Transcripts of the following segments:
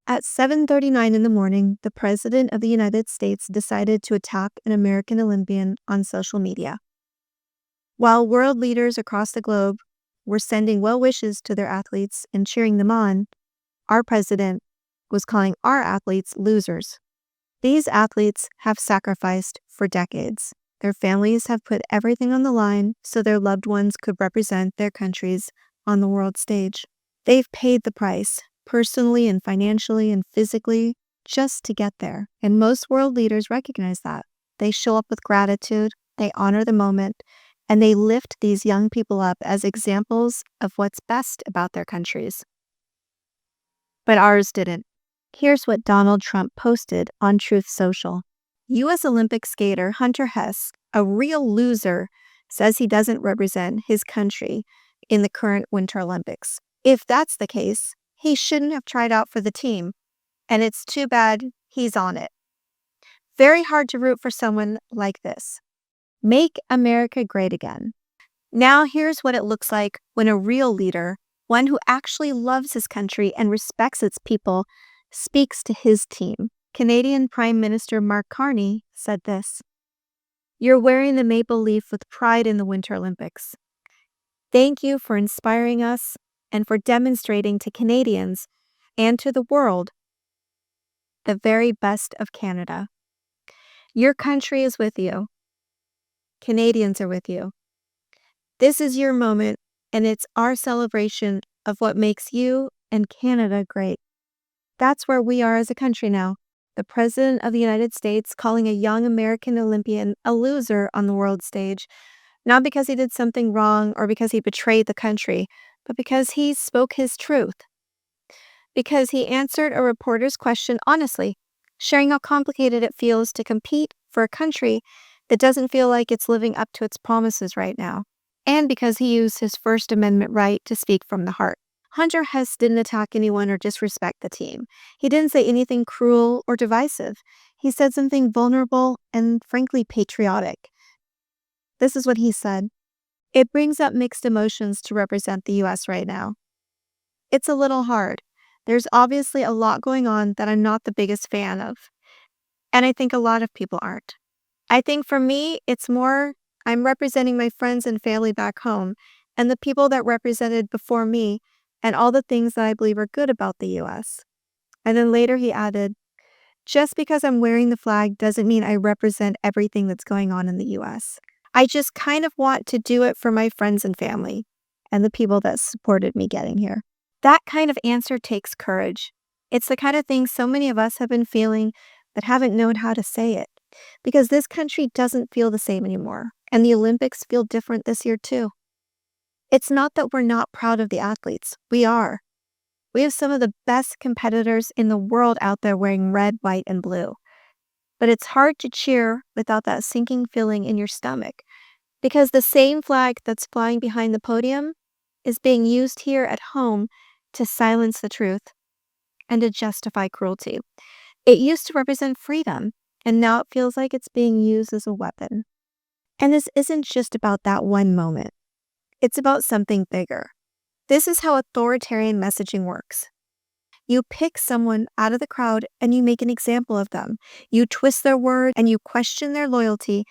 At 7:39 in the morning, the President of the United States decided to attack an American Olympian on social media. While world leaders across the globe were sending well wishes to their athletes and cheering them on, our president was calling our athletes losers. These athletes have sacrificed for decades. Their families have put everything on the line so their loved ones could represent their countries on the world stage. They've paid the price, personally and financially and physically, just to get there. And most world leaders recognize that. They show up with gratitude, they honor the moment, and they lift these young people up as examples of what's best about their countries. But ours didn't. Here's what Donald Trump posted on Truth Social. U.S. Olympic skater Hunter Hess, a real loser, says he doesn't represent his country in the current Winter Olympics. If that's the case, he shouldn't have tried out for the team, and it's too bad he's on it. Very hard to root for someone like this. Make America great again. Now here's what it looks like when a real leader, one who actually loves his country and respects its people, speaks to his team. Canadian Prime Minister Mark Carney said this: "You're wearing the maple leaf with pride in the Winter Olympics. Thank you for inspiring us and for demonstrating to Canadians and to the world the very best of Canada. Your country is with you. Canadians are with you. This is your moment, and it's our celebration of what makes you and Canada great." That's where we are as a country now. The President of the United States calling a young American Olympian a loser on the world stage, not because he did something wrong or because he betrayed the country, but because he spoke his truth. Because he answered a reporter's question honestly, sharing how complicated it feels to compete for a country that doesn't feel like it's living up to its promises right now. And because he used his First Amendment right to speak from the heart. Hunter Hess didn't attack anyone or disrespect the team. He didn't say anything cruel or divisive. He said something vulnerable and frankly patriotic. This is what he said: "It brings up mixed emotions to represent the U.S. right now. It's a little hard. There's obviously a lot going on that I'm not the biggest fan of. And I think a lot of people aren't. I think for me, it's more I'm representing my friends and family back home and the people that represented before me and all the things that I believe are good about the U.S. And then later he added, "Just because I'm wearing the flag doesn't mean I represent everything that's going on in the U.S. I just kind of want to do it for my friends and family and the people that supported me getting here." That kind of answer takes courage. It's the kind of thing so many of us have been feeling but haven't known how to say it. Because this country doesn't feel the same anymore, and the Olympics feel different this year too. It's not that we're not proud of the athletes. We are. We have some of the best competitors in the world out there wearing red, white, and blue. But it's hard to cheer without that sinking feeling in your stomach, because the same flag that's flying behind the podium is being used here at home to silence the truth and to justify cruelty. It used to represent freedom, and now it feels like it's being used as a weapon. And this isn't just about that one moment. It's about something bigger. This is how authoritarian messaging works. You pick someone out of the crowd and you make an example of them. You twist their words and you question their loyalty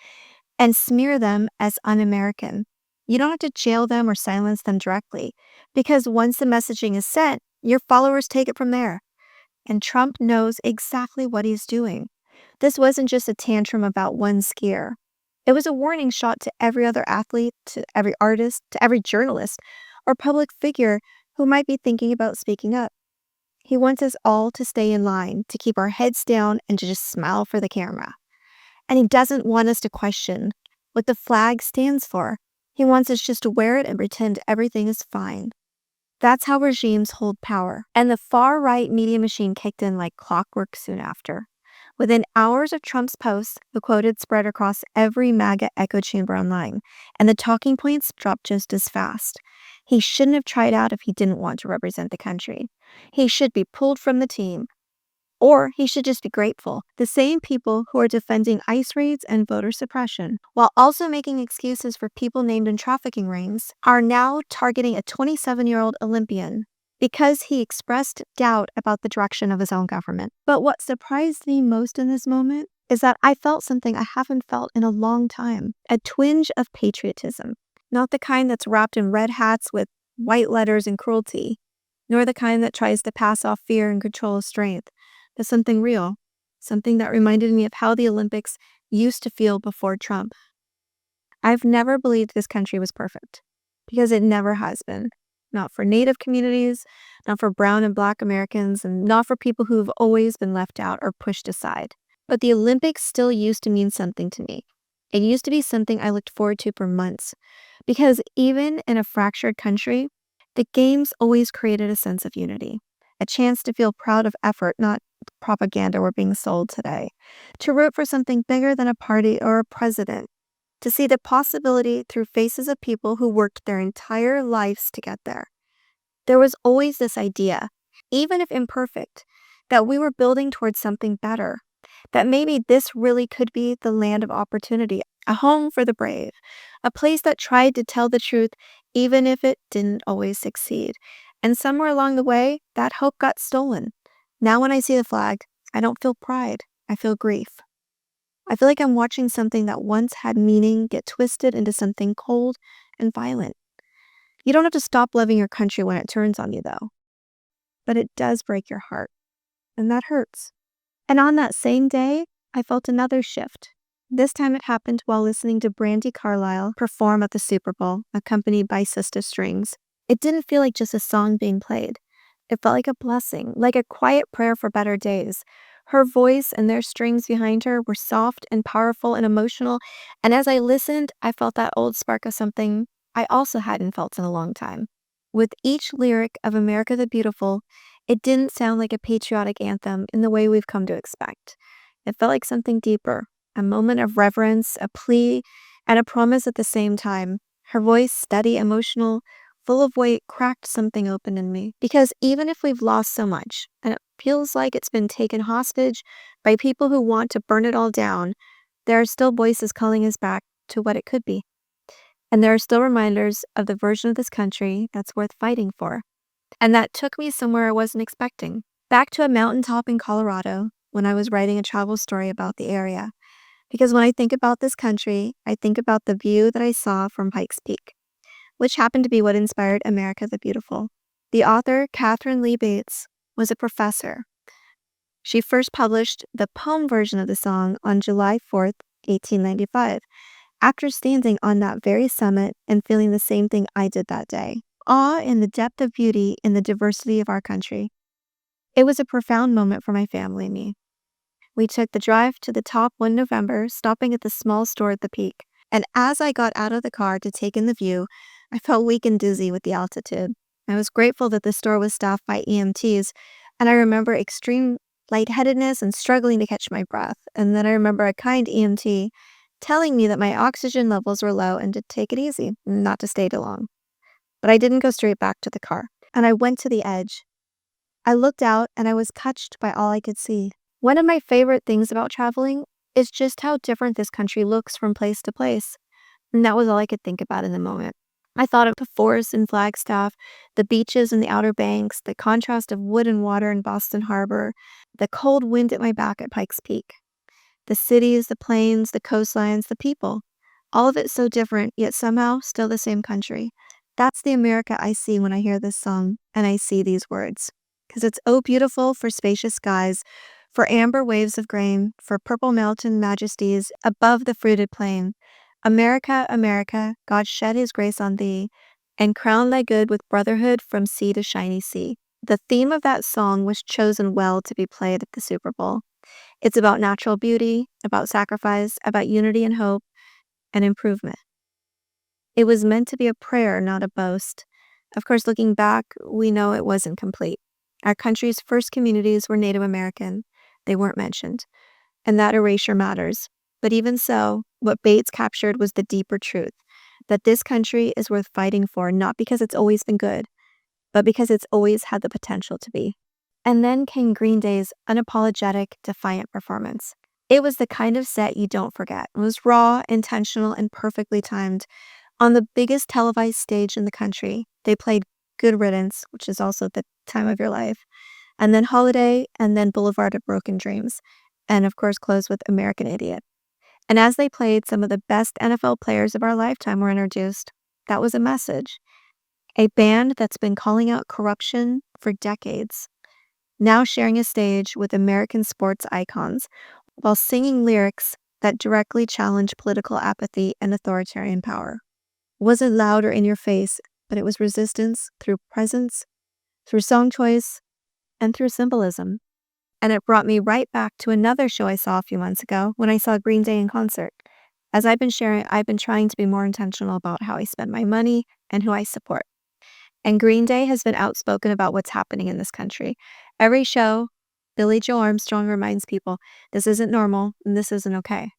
and smear them as un-American. You don't have to jail them or silence them directly, because once the messaging is sent, your followers take it from there. And Trump knows exactly what he's doing. This wasn't just a tantrum about one skier. It was a warning shot to every other athlete, to every artist, to every journalist or public figure who might be thinking about speaking up. He wants us all to stay in line, to keep our heads down and to just smile for the camera. And he doesn't want us to question what the flag stands for. He wants us just to wear it and pretend everything is fine. That's how regimes hold power. And the far-right media machine kicked in like clockwork soon after. Within hours of Trump's posts, the quote had spread across every MAGA echo chamber online, and the talking points dropped just as fast. He shouldn't have tried out if he didn't want to represent the country. He should be pulled from the team. Or he should just be grateful. The same people who are defending ICE raids and voter suppression, while also making excuses for people named in trafficking rings, are now targeting a 27-year-old Olympian because he expressed doubt about the direction of his own government. But what surprised me most in this moment is that I felt something I haven't felt in a long time, a twinge of patriotism. Not the kind that's wrapped in red hats with white letters and cruelty, nor the kind that tries to pass off fear and control as strength, but something real, something that reminded me of how the Olympics used to feel before Trump. I've never believed this country was perfect, because it never has been. Not for Native communities, not for brown and Black Americans, and not for people who've always been left out or pushed aside. But the Olympics still used to mean something to me. It used to be something I looked forward to for months, because even in a fractured country, the games always created a sense of unity, a chance to feel proud of effort, not propaganda we're being sold today, to root for something bigger than a party or a president, to see the possibility through faces of people who worked their entire lives to get there. There was always this idea, even if imperfect, that we were building towards something better, that maybe this really could be the land of opportunity, a home for the brave, a place that tried to tell the truth even if it didn't always succeed. And somewhere along the way, that hope got stolen. Now when I see the flag, I don't feel pride, I feel grief. I feel like I'm watching something that once had meaning get twisted into something cold and violent. You don't have to stop loving your country when it turns on you, though. But it does break your heart, and that hurts. And on that same day, I felt another shift. This time it happened while listening to Brandi Carlile perform at the Super Bowl, accompanied by Sister Strings. It didn't feel like just a song being played. It felt like a blessing, like a quiet prayer for better days. Her voice and their strings behind her were soft and powerful and emotional, and as I listened, I felt that old spark of something I also hadn't felt in a long time. With each lyric of America the Beautiful, it didn't sound like a patriotic anthem in the way we've come to expect. It felt like something deeper, a moment of reverence, a plea, and a promise at the same time. Her voice, steady, emotional, full of weight, cracked something open in me. Because even if we've lost so much, and it feels like it's been taken hostage by people who want to burn it all down, there are still voices calling us back to what it could be. And there are still reminders of the version of this country that's worth fighting for. And that took me somewhere I wasn't expecting. Back to a mountaintop in Colorado when I was writing a travel story about the area. Because when I think about this country, I think about the view that I saw from Pikes Peak, which happened to be what inspired America the Beautiful. The author, Katharine Lee Bates, was a professor. She first published the poem version of the song on July 4th, 1895, after standing on that very summit and feeling the same thing I did that day. Awe in the depth of beauty in the diversity of our country. It was a profound moment for my family and me. We took the drive to the top one November, stopping at the small store at the peak. And as I got out of the car to take in the view, I felt weak and dizzy with the altitude. I was grateful that the store was staffed by EMTs, and I remember extreme lightheadedness and struggling to catch my breath. And then I remember a kind EMT telling me that my oxygen levels were low and to take it easy, not to stay too long. But I didn't go straight back to the car, and I went to the edge. I looked out, and I was touched by all I could see. One of my favorite things about traveling is just how different this country looks from place to place, and that was all I could think about in the moment. I thought of the forests in Flagstaff, the beaches and the Outer Banks, the contrast of wood and water in Boston Harbor, the cold wind at my back at Pikes Peak, the cities, the plains, the coastlines, the people. All of it so different, yet somehow still the same country. That's the America I see when I hear this song and I see these words. Because it's oh beautiful for spacious skies, for amber waves of grain, for purple mountain majesties above the fruited plain. America, America, God shed his grace on thee, and crown thy good with brotherhood from sea to shiny sea. The theme of that song was chosen well to be played at the Super Bowl. It's about natural beauty, about sacrifice, about unity and hope, and improvement. It was meant to be a prayer, not a boast. Of course, looking back, we know it wasn't complete. Our country's first communities were Native American. They weren't mentioned. And that erasure matters. But even so, what Bates captured was the deeper truth, that this country is worth fighting for, not because it's always been good, but because it's always had the potential to be. And then came Green Day's unapologetic, defiant performance. It was the kind of set you don't forget. It was raw, intentional, and perfectly timed. On the biggest televised stage in the country, they played Good Riddance, which is also the time of your life, and then Holiday, and then Boulevard of Broken Dreams, and of course close with American Idiot. And as they played, some of the best NFL players of our lifetime were introduced. That was a message. A band that's been calling out corruption for decades, now sharing a stage with American sports icons while singing lyrics that directly challenge political apathy and authoritarian power. It wasn't loud or in your face, but it was resistance through presence, through song choice, and through symbolism. And it brought me right back to another show I saw a few months ago when I saw Green Day in concert. As I've been sharing, I've been trying to be more intentional about how I spend my money and who I support. And Green Day has been outspoken about what's happening in this country. Every show, Billie Joe Armstrong reminds people this isn't normal and this isn't okay.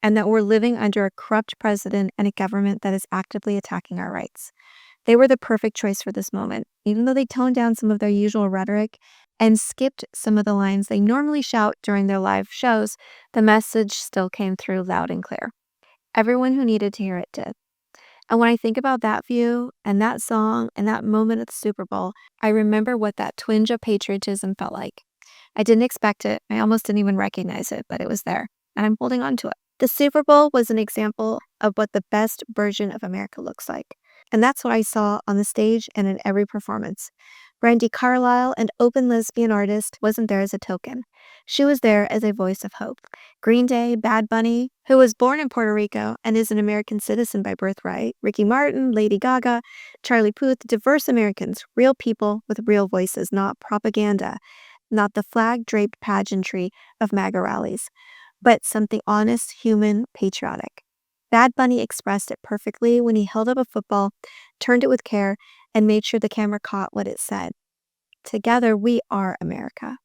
And that we're living under a corrupt president and a government that is actively attacking our rights. They were the perfect choice for this moment, even though they toned down some of their usual rhetoric and skipped some of the lines they normally shout during their live shows. The message still came through loud and clear. Everyone who needed to hear it did. And when I think about that view and that song and that moment at the Super Bowl, I remember what that twinge of patriotism felt like. I didn't expect it. I almost didn't even recognize it, but it was there, and I'm holding on to it. The Super Bowl was an example of what the best version of America looks like. And that's what I saw on the stage and in every performance. Brandi Carlile, an open lesbian artist, wasn't there as a token. She was there as a voice of hope. Green Day, Bad Bunny, who was born in Puerto Rico and is an American citizen by birthright, Ricky Martin, Lady Gaga, Charlie Puth, diverse Americans, real people with real voices, not propaganda, not the flag-draped pageantry of MAGA rallies, but something honest, human, patriotic. Bad Bunny expressed it perfectly when he held up a football, turned it with care, and made sure the camera caught what it said. Together, we are America.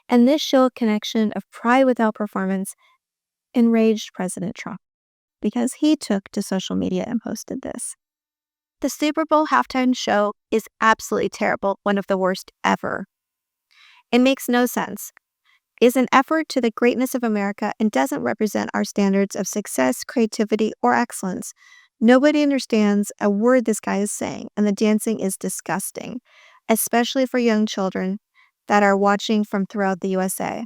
And this show of connection of pride without performance enraged President Trump because he took to social media and posted this. The Super Bowl halftime show is absolutely terrible, one of the worst ever. It makes no sense. Is an effort to the greatness of America and doesn't represent our standards of success, creativity, or excellence. Nobody understands a word this guy is saying, and the dancing is disgusting, especially for young children that are watching from throughout the USA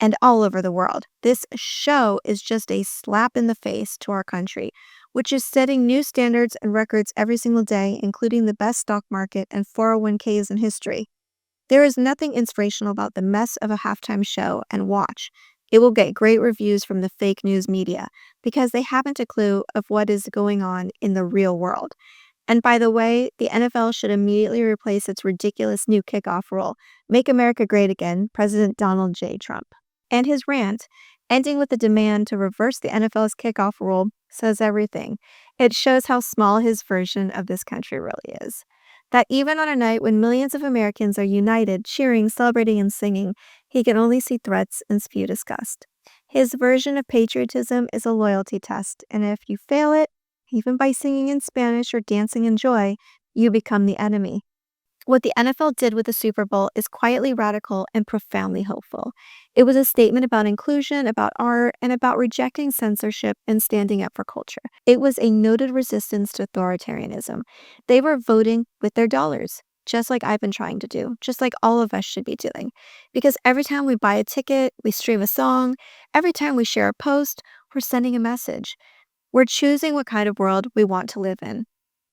and all over the world. This show is just a slap in the face to our country, which is setting new standards and records every single day, including the best stock market and 401ks in history. There is nothing inspirational about the mess of a halftime show, and watch. It will get great reviews from the fake news media because they haven't a clue of what is going on in the real world. And by the way, the NFL should immediately replace its ridiculous new kickoff rule, Make America Great Again, President Donald J. Trump. And his rant, ending with the demand to reverse the NFL's kickoff rule, says everything. It shows how small his version of this country really is. That even on a night when millions of Americans are united, cheering, celebrating, and singing, he can only see threats and spew disgust. His version of patriotism is a loyalty test, and if you fail it, even by singing in Spanish or dancing in joy, you become the enemy. What the NFL did with the Super Bowl is quietly radical and profoundly hopeful. It was a statement about inclusion, about art, and about rejecting censorship and standing up for culture. It was a noted resistance to authoritarianism. They were voting with their dollars, just like I've been trying to do, just like all of us should be doing. Because every time we buy a ticket, we stream a song, every time we share a post, we're sending a message. We're choosing what kind of world we want to live in.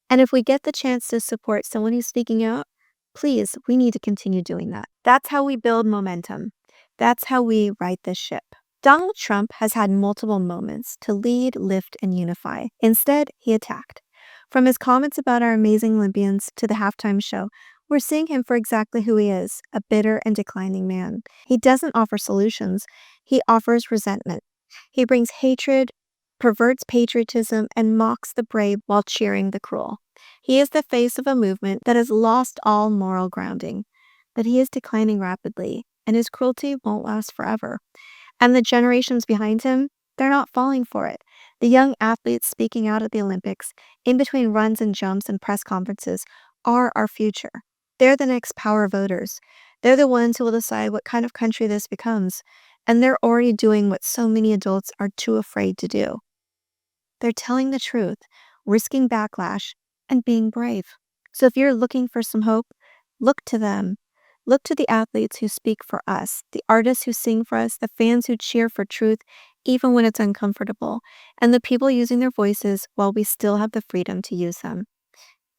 And if we get the chance to support someone who's speaking out, please, we need to continue doing that. That's how we build momentum. That's how we right this ship. Donald Trump has had multiple moments to lead, lift, and unify. Instead, he attacked. From his comments about our amazing Olympians to the halftime show, we're seeing him for exactly who he is, a bitter and declining man. He doesn't offer solutions. He offers resentment. He brings hatred, perverts patriotism, and mocks the brave while cheering the cruel. He is the face of a movement that has lost all moral grounding, that he is declining rapidly, and his cruelty won't last forever. And the generations behind him, they're not falling for it. The young athletes speaking out at the Olympics, in between runs and jumps and press conferences, are our future. They're the next power voters. They're the ones who will decide what kind of country this becomes, and they're already doing what so many adults are too afraid to do. They're telling the truth, risking backlash, and being brave. So if you're looking for some hope, look to them. Look to the athletes who speak for us, the artists who sing for us, the fans who cheer for truth, even when it's uncomfortable, and the people using their voices while we still have the freedom to use them.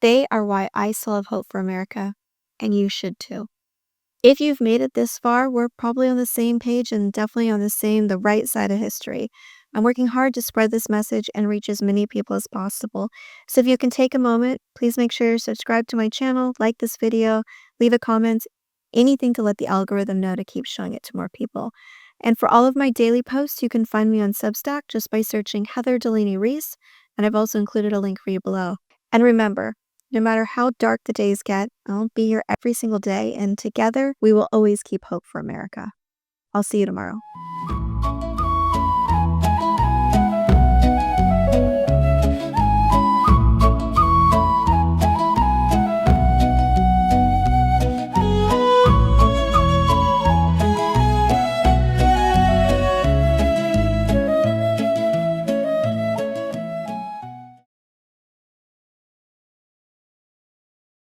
They are why I still have hope for America, and you should too. If you've made it this far, we're probably on the same page and definitely on the right side of history. I'm working hard to spread this message and reach as many people as possible. So if you can take a moment, please make sure you subscribe to my channel, like this video, leave a comment, anything to let the algorithm know to keep showing it to more people. And for all of my daily posts, you can find me on Substack just by searching Heather Delaney Reese, and I've also included a link for you below. And remember, no matter how dark the days get, I'll be here every single day, and together we will always keep hope for America. I'll see you tomorrow.